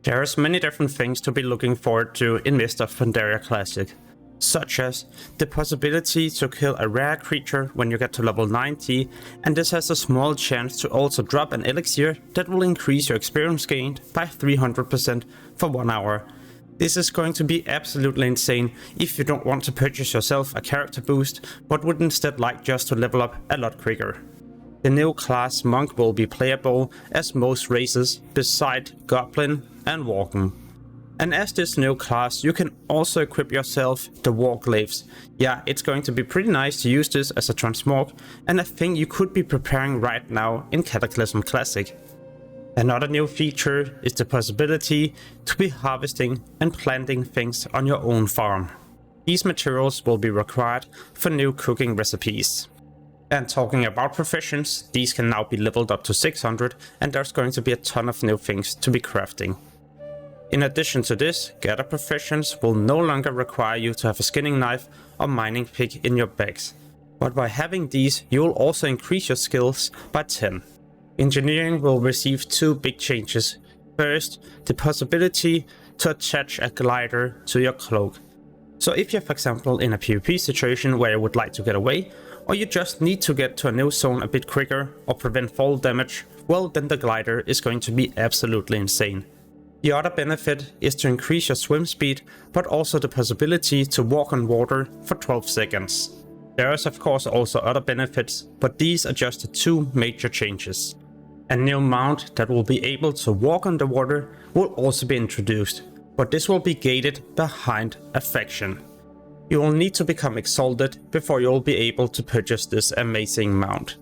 There's many different things to be looking forward to in Mist of Pandaria Classic, such as the possibility to kill a rare creature when you get to level 90, and this has a small chance to also drop an elixir that will increase your experience gained by 300% for 1 hour. This is going to be absolutely insane if you don't want to purchase yourself a character boost, but would instead like just to level up a lot quicker. The new class Monk will be playable as most races beside Goblin and Walken. And as this new class, you can also equip yourself the Warglaives. Yeah, it's going to be pretty nice to use this as a transmog, and a thing you could be preparing right now in Cataclysm Classic. Another new feature is the possibility to be harvesting and planting things on your own farm. These materials will be required for new cooking recipes. And talking about professions, these can now be leveled up to 600, and there's going to be a ton of new things to be crafting. In addition to this, gather professions will no longer require you to have a skinning knife or mining pick in your bags. But by having these, you will also increase your skills by 10. Engineering will receive two big changes. First, the possibility to attach a glider to your cloak. So if you're, for example, in a PvP situation where you would like to get away, or you just need to get to a new zone a bit quicker or prevent fall damage, well, then the glider is going to be absolutely insane. The other benefit is to increase your swim speed, but also the possibility to walk on water for 12 seconds. There is of course also other benefits, but these are just the two major changes. A new mount that will be able to walk on the water will also be introduced, but this will be gated behind a faction. You will need to become exalted before you will be able to purchase this amazing mount.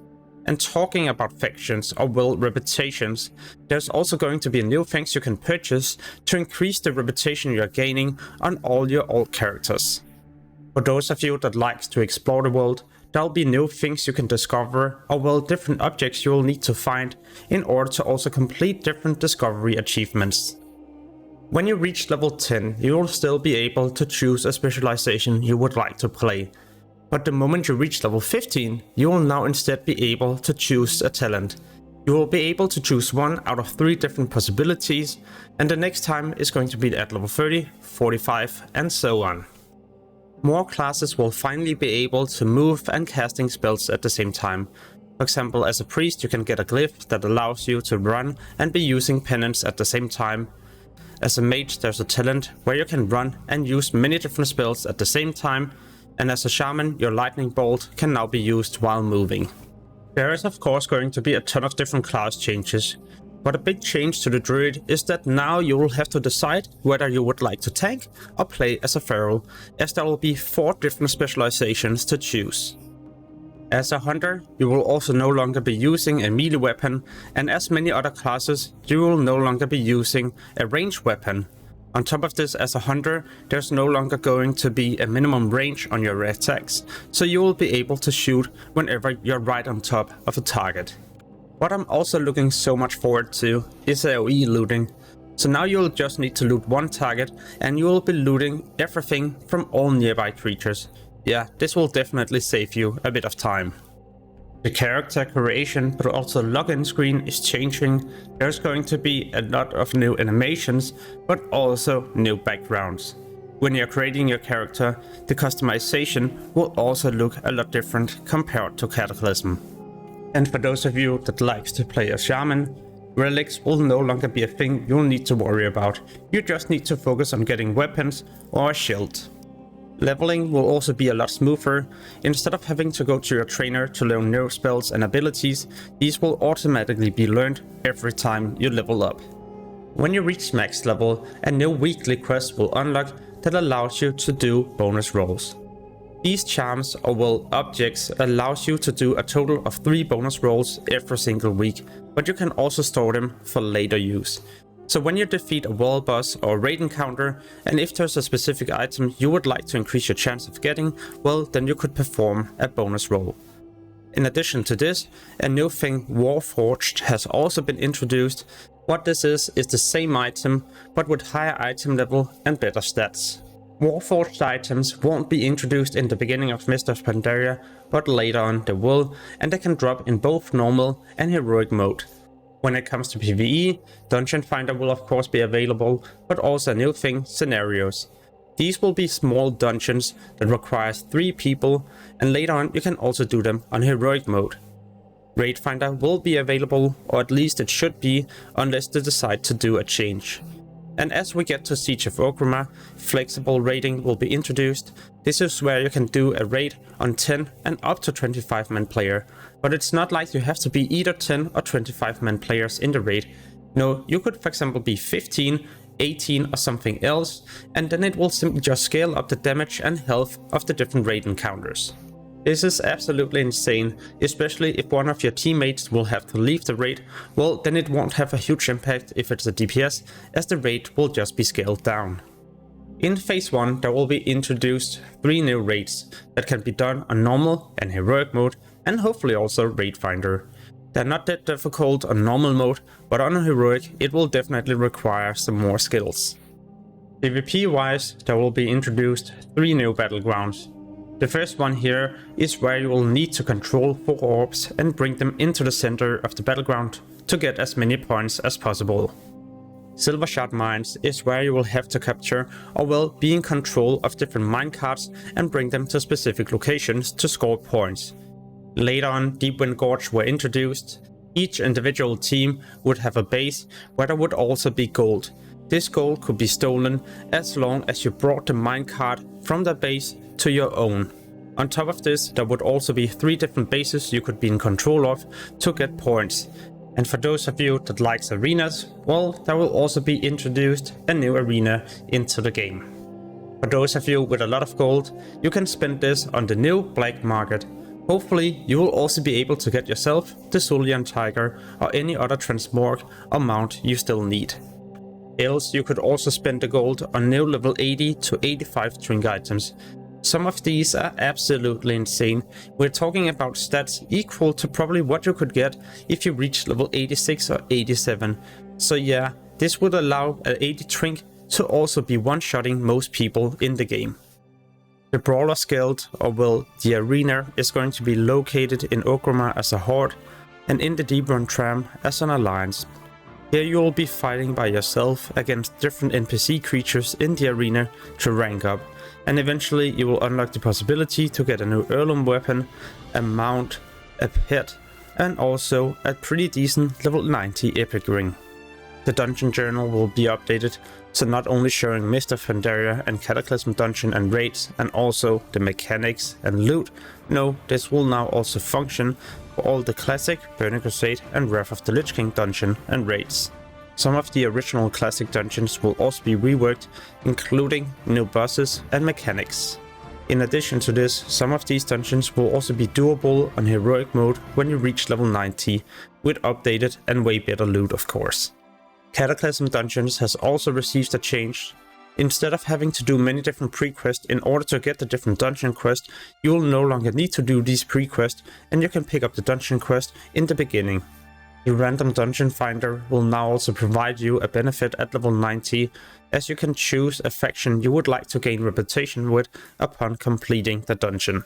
And talking about factions or well reputations, there's also going to be new things you can purchase to increase the reputation you're gaining on all your old characters. For those of you that likes to explore the world, there'll be new things you can discover or well different objects you will need to find in order to also complete different discovery achievements. When you reach level 10, you will still be able to choose a specialization you would like to play. But the moment you reach level 15, you will now instead be able to choose a talent. You will be able to choose one out of 3 different possibilities, and the next time is going to be at level 30, 45 and so on. More classes will finally be able to move and casting spells at the same time. For example, as a priest you can get a glyph that allows you to run and be using penance at the same time. As a mage there's a talent where you can run and use many different spells at the same time, and as a shaman your lightning bolt can now be used while moving. There is of course going to be a ton of different class changes, but a big change to the druid is that now you will have to decide whether you would like to tank or play as a feral, as there will be 4 different specializations to choose. As a hunter, you will also no longer be using a melee weapon, and as many other classes, you will no longer be using a ranged weapon. On top of this, as a hunter, there's no longer going to be a minimum range on your attacks, so you will be able to shoot whenever you're right on top of a target. What I'm also looking so much forward to is AoE looting. So now you'll just need to loot one target and you will be looting everything from all nearby creatures. Yeah, this will definitely save you a bit of time. The character creation but also login screen is changing. There's going to be a lot of new animations but also new backgrounds. When you're creating your character, the customization will also look a lot different compared to Cataclysm. And for those of you that likes to play a shaman, relics will no longer be a thing you'll need to worry about. You just need to focus on getting weapons or a shield. Leveling will also be a lot smoother. Instead of having to go to your trainer to learn new spells and abilities, these will automatically be learned every time you level up. When you reach max level, a new weekly quest will unlock that allows you to do bonus rolls. These charms or well objects allows you to do a total of 3 bonus rolls every single week, but you can also store them for later use. So when you defeat a wall boss or a raid encounter, and if there's a specific item you would like to increase your chance of getting, well then you could perform a bonus roll. In addition to this, a new thing, Warforged, has also been introduced. What this is the same item but with higher item level and better stats. Warforged items won't be introduced in the beginning of Mist of Pandaria, but later on they will, and they can drop in both normal and heroic mode. When it comes to PvE, Dungeon Finder will of course be available, but also a new thing, scenarios. These will be small dungeons that requires 3 people, and later on you can also do them on heroic mode. Raid Finder will be available, or at least it should be, unless they decide to do a change. And as we get to Siege of Orgrimmar, flexible raiding will be introduced. This is where you can do a raid on 10 and up to 25 man player, but it's not like you have to be either 10 or 25 man players in the raid. No, you could for example be 15, 18 or something else, and then it will simply just scale up the damage and health of the different raid encounters. This is absolutely insane, especially if one of your teammates will have to leave the raid. Well, then it won't have a huge impact if it's a DPS, as the raid will just be scaled down. In phase 1 there will be introduced 3 new raids that can be done on normal and heroic mode, and hopefully also Raid Finder. They're not that difficult on normal mode, but on heroic it will definitely require some more skills. PvP wise, there will be introduced 3 new battlegrounds. The first one here is where you will need to control 4 orbs and bring them into the center of the battleground to get as many points as possible. Silver Shard Mines is where you will have to capture, or well, be in control of different minecarts and bring them to specific locations to score points. Later on, Deepwind Gorge were introduced. Each individual team would have a base where there would also be gold. This gold could be stolen as long as you brought the minecart from the base to your own. On top of this, there would also be 3 different bases you could be in control of to get points. And for those of you that likes arenas, well, there will also be introduced a new arena into the game. For those of you with a lot of gold, you can spend this on the new black market. Hopefully you will also be able to get yourself the Zulian Tiger or any other transmorg or mount you still need. Else you could also spend the gold on new level 80 to 85 drink items. Some of these are absolutely insane. We're talking about stats equal to probably what you could get if you reach level 86 or 87. So yeah, this would allow an 80 drink to also be one-shotting most people in the game. The Brawlers Guild, or well, the arena, is going to be located in Orgrimmar as a horde, and in the Deeprun Tram as an alliance. Here you will be fighting by yourself against different NPC creatures in the arena to rank up, and eventually you will unlock the possibility to get a new heirloom weapon, a mount, a pet, and also a pretty decent level 90 epic ring. The dungeon journal will be updated, so not only showing Mist of Pandaria and Cataclysm dungeon and raids, and also the mechanics and loot, no, this will now also function for all the classic Burning Crusade and Wrath of the Lich King dungeon and raids. Some of the original classic dungeons will also be reworked, including new bosses and mechanics. In addition to this, some of these dungeons will also be doable on heroic mode when you reach level 90, with updated and way better loot of course. Cataclysm dungeons has also received a change. Instead of having to do many different pre-quests in order to get the different dungeon quests, you will no longer need to do these pre-quests, and you can pick up the dungeon quest in the beginning. The random dungeon finder will now also provide you a benefit at level 90, as you can choose a faction you would like to gain reputation with upon completing the dungeon.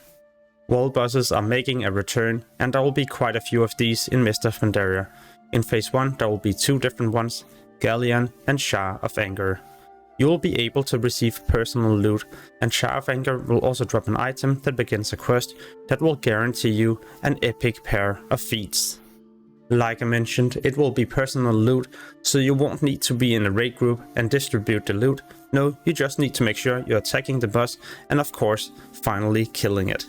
World bosses are making a return, and there will be quite a few of these in Mist of Pandaria. In phase 1 there will be 2 different ones, Galleon and Shah of Anger. You will be able to receive personal loot, and Shah of Anger will also drop an item that begins a quest that will guarantee you an epic pair of feats. Like I mentioned, it will be personal loot, so you won't need to be in a raid group and distribute the loot. No, you just need to make sure you're attacking the boss and of course finally killing it.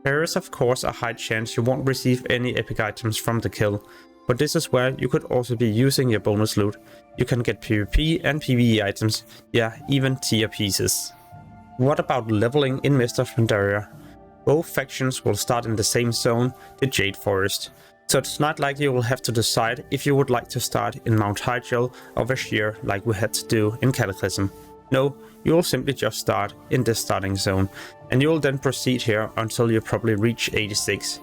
There is of course a high chance you won't receive any epic items from the kill, but this is where you could also be using your bonus loot. You can get PvP and PvE items, yeah, even tier pieces. What about leveling in Mist of Pandaria? Both factions will start in the same zone, the Jade Forest. So it's not like you will have to decide if you would like to start in Mount Hyjal or Vashj'ir like we had to do in Cataclysm. No, you will simply just start in this starting zone, and you will then proceed here until you probably reach 86.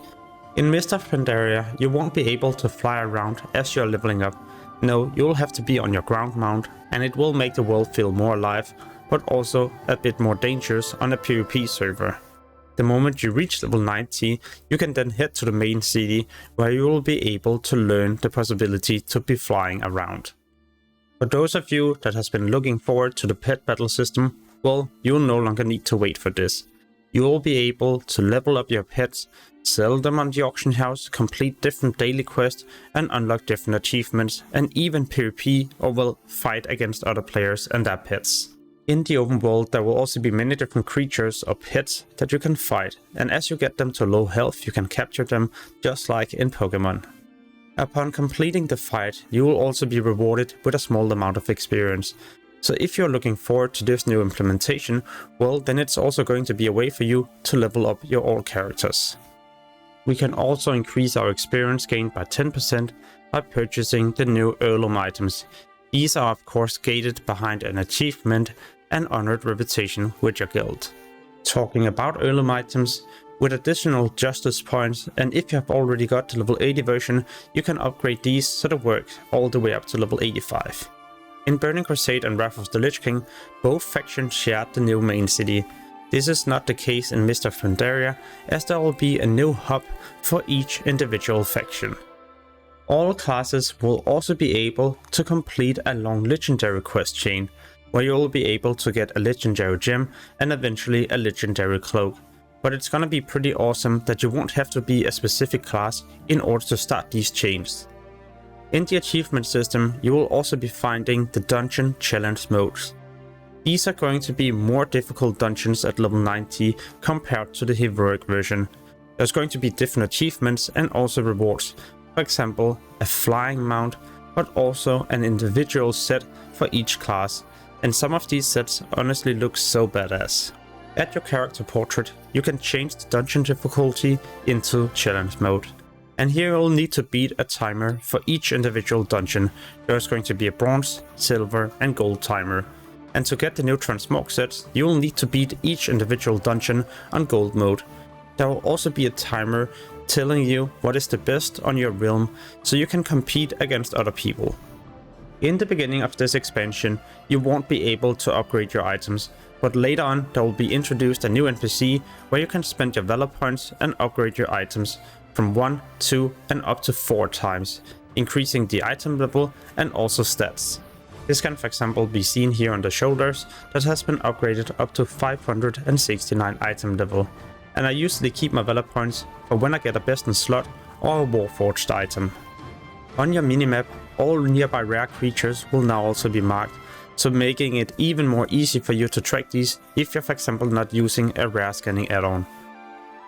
In Mist of Pandaria, you won't be able to fly around as you're leveling up. No, you'll have to be on your ground mount, and it will make the world feel more alive, but also a bit more dangerous on a PvP server. The moment you reach level 90, you can then head to the main city, where you will be able to learn the possibility to be flying around. For those of you that has been looking forward to the pet battle system, well, you'll no longer need to wait for this. You will be able to level up your pets, sell them on the auction house, complete different daily quests and unlock different achievements, and even PvP or well, fight against other players and their pets. In the open world, there will also be many different creatures or pets that you can fight, and as you get them to low health, you can capture them just like in Pokemon. Upon completing the fight, you will also be rewarded with a small amount of experience. So if you're looking forward to this new implementation, well, then it's also going to be a way for you to level up your all characters. We can also increase our experience gained by 10% by purchasing the new heirloom items. These are of course gated behind an achievement and honored reputation with your guild. Talking about heirloom items, with additional justice points, and if you have already got the level 80 version, you can upgrade these so they work all the way up to level 85. In Burning Crusade and Wrath of the Lich King, both factions shared the new main city. This is not the case in Mist of Pandaria, as there will be a new hub for each individual faction. All classes will also be able to complete a long legendary quest chain, where you will be able to get a legendary gem and eventually a legendary cloak. But it's gonna be pretty awesome that you won't have to be a specific class in order to start these chains. In the achievement system, you will also be finding the dungeon challenge modes. These are going to be more difficult dungeons at level 90 compared to the heroic version. There's going to be different achievements and also rewards. For example, a flying mount, but also an individual set for each class. And some of these sets honestly look so badass. At your character portrait, you can change the dungeon difficulty into challenge mode. And here you'll need to beat a timer for each individual dungeon. There's going to be a bronze, silver and gold timer. And to get the new transmog sets, you will need to beat each individual dungeon on gold mode. There will also be a timer telling you what is the best on your realm, so you can compete against other people. In the beginning of this expansion, you won't be able to upgrade your items, but later on there will be introduced a new NPC where you can spend your valor points and upgrade your items from 1, 2 and up to 4 times, increasing the item level and also stats. This can for example be seen here on the shoulders that has been upgraded up to 569 item level, and I usually keep my valor points for when I get a best in slot or a warforged item. On your minimap, all nearby rare creatures will now also be marked, so making it even more easy for you to track these if you're for example not using a rare scanning add-on.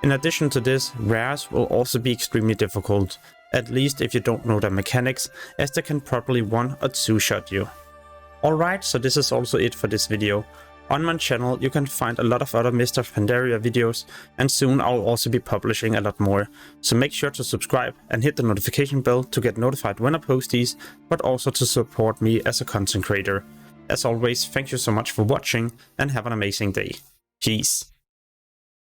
In addition to this, rares will also be extremely difficult, at least if you don't know their mechanics, as they can probably 1 or 2 shot you. Alright, so this is also it for this video. On my channel you can find a lot of other Mist of Pandaria videos, and soon I'll also be publishing a lot more, so make sure to subscribe and hit the notification bell to get notified when I post these, but also to support me as a content creator. As always, thank you so much for watching and have an amazing day. Peace.